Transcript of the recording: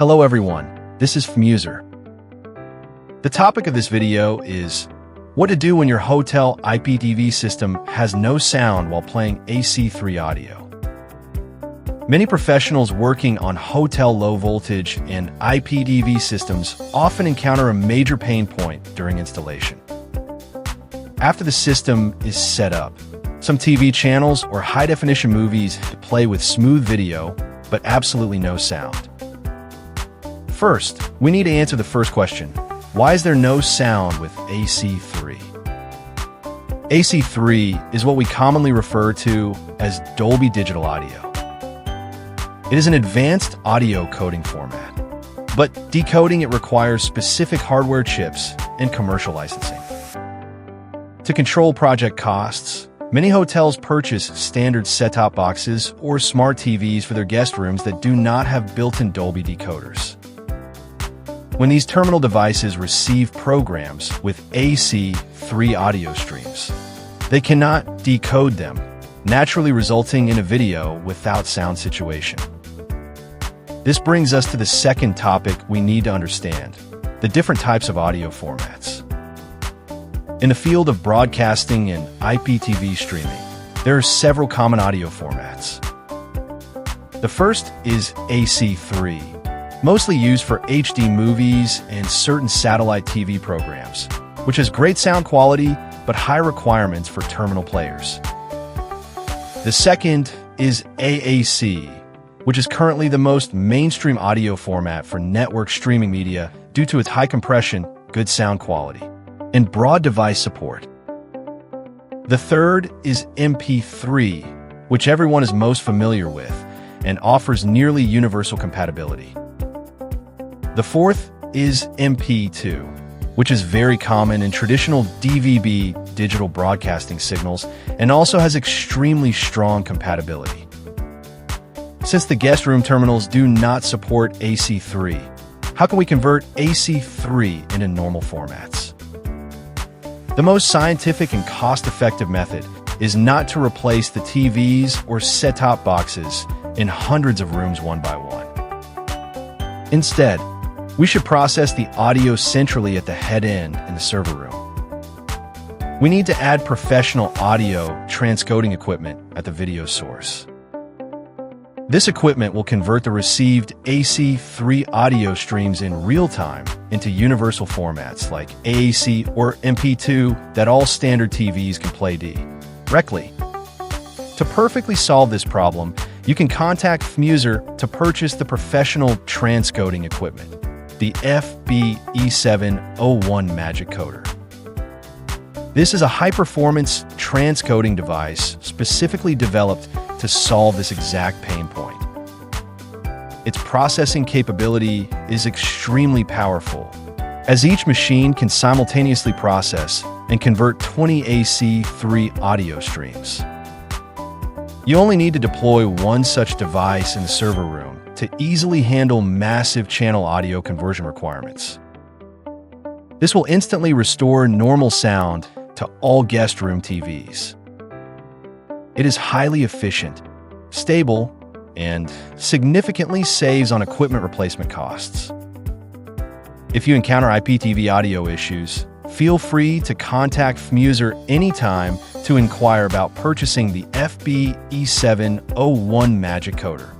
Hello everyone, this is FMUSER. The topic of this video is what to do when your hotel IPTV system has no sound while playing AC3 audio. Many professionals working on hotel low voltage and IPTV systems often encounter a major pain point during installation. After the system is set up, some TV channels or high-definition movies play with smooth video, but absolutely no sound. First, we need to answer the first question. Why is there no sound with AC3? AC3 is what we commonly refer to as Dolby digital audio. It is an advanced audio coding format, but decoding it requires specific hardware chips and commercial licensing. To control project costs, many hotels purchase standard set-top boxes or smart TVs for their guest rooms that do not have built-in Dolby decoders. When these terminal devices receive programs with AC3 audio streams, they cannot decode them, naturally resulting in a video without sound situation. This brings us to the second topic we need to understand: the different types of audio formats. In the field of broadcasting and IPTV streaming, there are several common audio formats. The first is AC3, mostly used for HD movies and certain satellite TV programs, which has great sound quality but high requirements for terminal players. The second is AAC, which is currently the most mainstream audio format for network streaming media due to its high compression, good sound quality, and broad device support. The third is MP3, which everyone is most familiar with and offers nearly universal compatibility. The fourth is MP2, which is very common in traditional DVB digital broadcasting signals and also has extremely strong compatibility. Since the guest room terminals do not support AC3, how can we convert AC3 into normal formats? The most scientific and cost-effective method is not to replace the TVs or set-top boxes in hundreds of rooms one by one. Instead, we should process the audio centrally at the head end in the server room. We need to add professional audio transcoding equipment at the video source. This equipment will convert the received AC3 audio streams in real time into universal formats like AAC or MP2 that all standard TVs can play directly. To perfectly solve this problem, you can contact FMUSER to purchase the professional transcoding equipment, the FMUSER Magic Coder. This is a high-performance transcoding device specifically developed to solve this exact pain point. Its processing capability is extremely powerful, as each machine can simultaneously process and convert 20 AC3 audio streams. You only need to deploy one such device in the server room to easily handle massive channel audio conversion requirements. This will instantly restore normal sound to all guest room TVs. It is highly efficient, stable, and significantly saves on equipment replacement costs. If you encounter IPTV audio issues, feel free to contact FMUSER anytime to inquire about purchasing the FMUSER Magic Coder.